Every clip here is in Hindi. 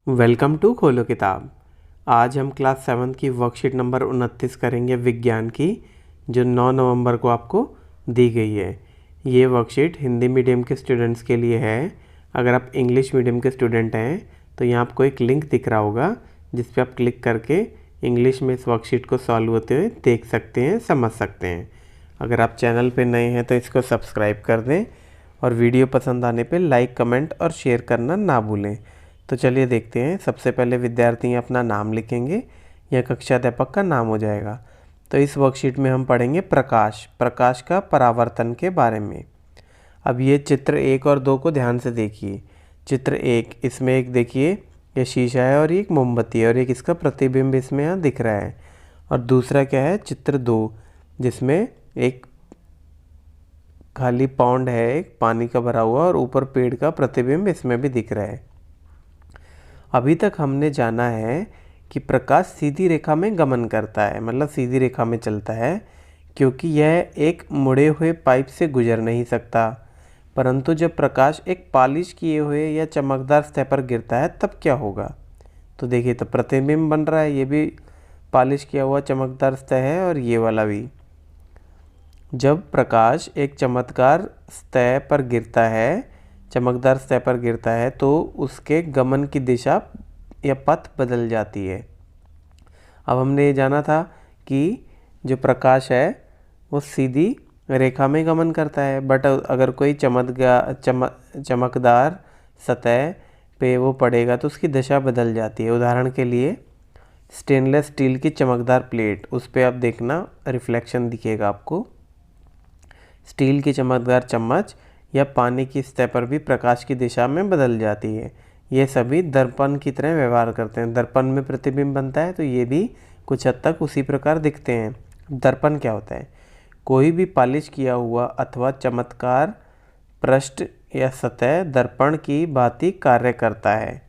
वेलकम टू खोलो किताब। आज हम क्लास 7 की वर्कशीट नंबर 29 करेंगे विज्ञान की, जो 9 नवंबर को आपको दी गई है। ये वर्कशीट हिंदी मीडियम के स्टूडेंट्स के लिए है। अगर आप इंग्लिश मीडियम के स्टूडेंट हैं तो यहाँ आपको एक लिंक दिख रहा होगा जिस पे आप क्लिक करके इंग्लिश में इस वर्कशीट को सॉल्व होते हुए देख सकते हैं, समझ सकते हैं। अगर आप चैनल पर नए हैं तो इसको सब्सक्राइब कर दें और वीडियो पसंद आने पर लाइक, कमेंट और शेयर करना ना भूलें। तो चलिए देखते हैं। सबसे पहले विद्यार्थी अपना नाम लिखेंगे, यह कक्षा अध्यापक का नाम हो जाएगा। तो इस वर्कशीट में हम पढ़ेंगे प्रकाश का परावर्तन के बारे में। अब ये चित्र 1 और 2 को ध्यान से देखिए। चित्र 1, इसमें एक देखिए ये शीशा है और ये एक मोमबत्ती है और एक इसका प्रतिबिंब इसमें यहाँ दिख रहा है। और दूसरा क्या है, चित्र 2, जिसमें एक खाली पॉन्ड है, एक पानी का भरा हुआ, और ऊपर पेड़ का प्रतिबिंब इसमें भी दिख रहा है। अभी तक हमने जाना है कि प्रकाश सीधी रेखा में गमन करता है, मतलब सीधी रेखा में चलता है, क्योंकि यह एक मुड़े हुए पाइप से गुजर नहीं सकता। परंतु जब प्रकाश एक पॉलिश किए हुए या चमकदार सतह पर गिरता है तब क्या होगा। तो देखिए, तो प्रतिबिंब बन रहा है, ये भी पॉलिश किया हुआ चमकदार सतह है और ये वाला भी। जब प्रकाश एक चमकदार सतह पर गिरता है तो उसके गमन की दिशा या पथ बदल जाती है। अब हमने ये जाना था कि जो प्रकाश है वो सीधी रेखा में गमन करता है, बट अगर कोई चमकदार सतह पे वो पड़ेगा तो उसकी दिशा बदल जाती है। उदाहरण के लिए स्टेनलेस स्टील की चमकदार प्लेट, उस पर आप देखना रिफ्लेक्शन दिखेगा आपको। स्टील की चमकदार चम्मच या पानी की सतह पर भी प्रकाश की दिशा में बदल जाती है। ये सभी दर्पण की तरह व्यवहार करते हैं। दर्पण में प्रतिबिंब बनता है तो ये भी कुछ हद तक उसी प्रकार दिखते हैं। दर्पण क्या होता है? कोई भी पॉलिश किया हुआ अथवा चमत्कार पृष्ठ या सतह दर्पण की भांति कार्य करता है।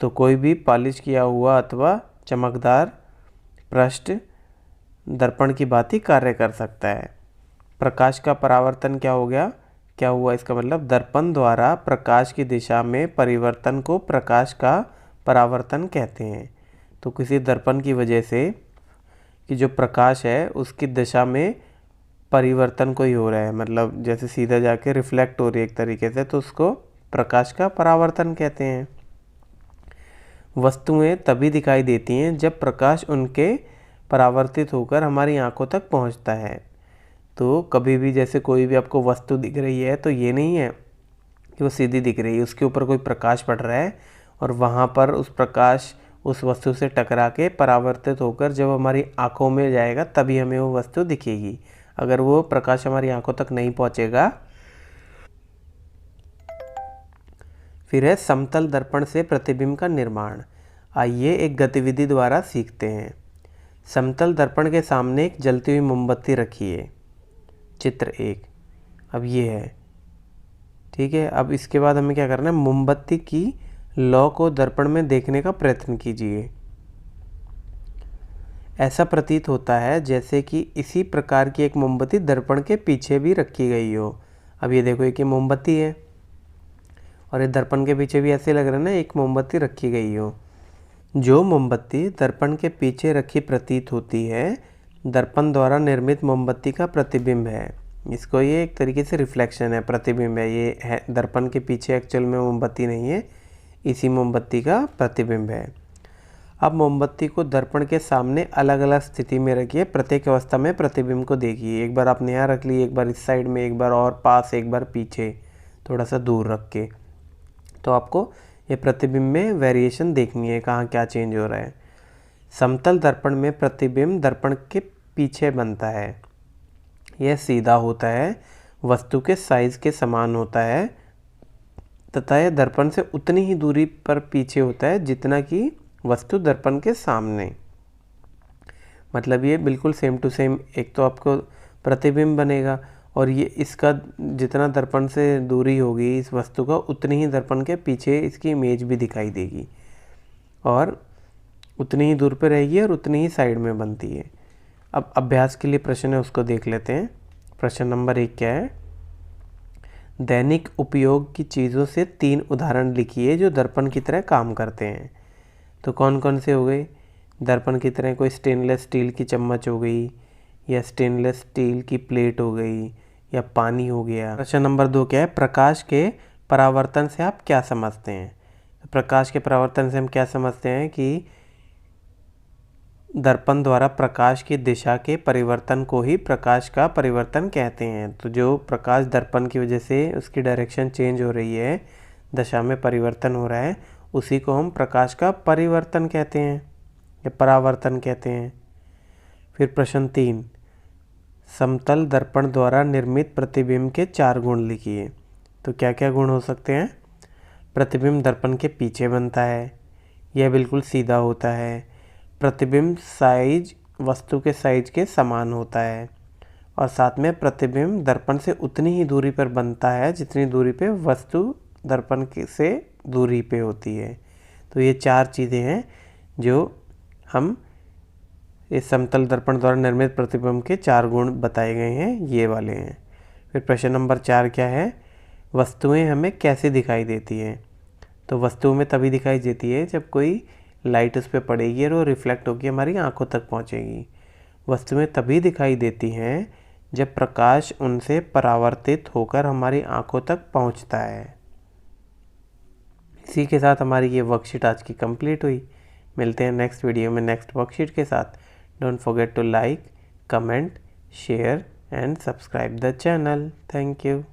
तो कोई भी पॉलिश किया हुआ अथवा चमकदार पृष्ठ दर्पण की भांति कार्य कर सकता है। प्रकाश का परावर्तन क्या हुआ इसका मतलब दर्पण द्वारा प्रकाश की दिशा में परिवर्तन को प्रकाश का परावर्तन कहते हैं। तो किसी दर्पण की वजह से कि जो प्रकाश है उसकी दिशा में परिवर्तन कोई हो रहा है, मतलब जैसे सीधा जाके रिफ्लेक्ट हो रही है एक तरीके से, तो उसको प्रकाश का परावर्तन कहते हैं। वस्तुएं तभी दिखाई देती हैं जब प्रकाश उनके परावर्तित होकर हमारी आंखों तक पहुंचता है। तो कभी भी जैसे कोई भी आपको वस्तु दिख रही है तो ये नहीं है कि वो सीधी दिख रही है, उसके ऊपर कोई प्रकाश पड़ रहा है और वहाँ पर उस प्रकाश उस वस्तु से टकरा के परावर्तित होकर जब हमारी आंखों में जाएगा तभी हमें वो वस्तु दिखेगी। अगर वो प्रकाश हमारी आंखों तक नहीं पहुँचेगा। फिर है समतल दर्पण से प्रतिबिंब का निर्माण। आइए एक गतिविधि द्वारा सीखते हैं। समतल दर्पण के सामने एक जलती हुई मोमबत्ती रखी है, चित्र 1। अब ये है, ठीक है। अब इसके बाद हमें क्या करना है, मोमबत्ती की लौ को दर्पण में देखने का प्रयत्न कीजिए। ऐसा प्रतीत होता है जैसे कि इसी प्रकार की एक मोमबत्ती दर्पण के पीछे भी रखी गई हो। अब ये देखो, एक ये मोमबत्ती है और ये दर्पण के पीछे भी ऐसे लग रहा है ना एक मोमबत्ती रखी गई हो। जो मोमबत्ती दर्पण के पीछे रखी प्रतीत होती है दर्पण द्वारा निर्मित मोमबत्ती का प्रतिबिंब है। इसको ये एक तरीके से रिफ्लेक्शन है, प्रतिबिंब है। ये है दर्पण के पीछे एक्चुअल में मोमबत्ती नहीं है, इसी मोमबत्ती का प्रतिबिंब है। अब मोमबत्ती को दर्पण के सामने अलग अलग स्थिति में रखिए। प्रत्येक अवस्था में प्रतिबिंब को देखिए। एक बार आपने यहाँ रख ली, एक बार इस साइड में, एक बार और पास, एक बार पीछे थोड़ा सा दूर रख के। तो आपको ये प्रतिबिंब में वेरिएशन देखनी है, कहाँ क्या चेंज हो रहा है। समतल दर्पण में प्रतिबिंब दर्पण के पीछे बनता है। यह सीधा होता है, वस्तु के साइज के समान होता है तथा यह दर्पण से उतनी ही दूरी पर पीछे होता है जितना कि वस्तु दर्पण के सामने। मतलब ये बिल्कुल सेम टू सेम, एक तो आपको प्रतिबिंब बनेगा और ये इसका जितना दर्पण से दूरी होगी इस वस्तु का उतनी ही दर्पण के पीछे इसकी इमेज भी दिखाई देगी और उतनी ही दूर पे रहेगी और उतनी ही साइड में बनती है। अब अभ्यास के लिए प्रश्न है, उसको देख लेते हैं। प्रश्न नंबर 1 क्या है, दैनिक उपयोग की चीज़ों से 3 उदाहरण लिखिए जो दर्पण की तरह काम करते हैं। तो कौन कौन से हो गए? दर्पण की तरह कोई स्टेनलेस स्टील की चम्मच हो गई, या स्टेनलेस स्टील की प्लेट हो गई, या पानी हो गया। प्रश्न नंबर 2 क्या है? प्रकाश के परावर्तन से आप क्या समझते हैं? तो प्रकाश के परावर्तन से हम क्या समझते हैं कि दर्पण द्वारा प्रकाश की दिशा के परिवर्तन को ही प्रकाश का परिवर्तन कहते हैं। तो जो प्रकाश दर्पण की वजह से उसकी डायरेक्शन चेंज हो रही है, दशा में परिवर्तन हो रहा है, उसी को हम प्रकाश का परिवर्तन कहते हैं या परावर्तन कहते हैं। फिर प्रश्न 3, समतल दर्पण द्वारा निर्मित प्रतिबिंब के 4 गुण लिखिए। तो क्या क्या गुण हो सकते हैं? प्रतिबिंब दर्पण के पीछे बनता है, यह बिल्कुल सीधा होता है, प्रतिबिंब साइज वस्तु के साइज के समान होता है, और साथ में प्रतिबिंब दर्पण से उतनी ही दूरी पर बनता है जितनी दूरी पे वस्तु दर्पण से दूरी पे होती है। तो ये 4 चीज़ें हैं जो हम इस समतल दर्पण द्वारा निर्मित प्रतिबिंब के 4 गुण बताए गए हैं, ये वाले हैं। फिर प्रश्न नंबर 4 क्या है? वस्तुएं हमें कैसे दिखाई देती हैं? तो वस्तुओं में तभी दिखाई देती है जब कोई लाइट उस पर पड़ेगी और वो रिफ्लेक्ट होकर हमारी आंखों तक पहुंचेगी। वस्तुएं तभी दिखाई देती हैं जब प्रकाश उनसे परावर्तित होकर हमारी आंखों तक पहुंचता है। इसी के साथ हमारी ये वर्कशीट आज की कंप्लीट हुई। मिलते हैं नेक्स्ट वीडियो में नेक्स्ट वर्कशीट के साथ। Don't forget to like, comment, share and subscribe the channel. Thank you.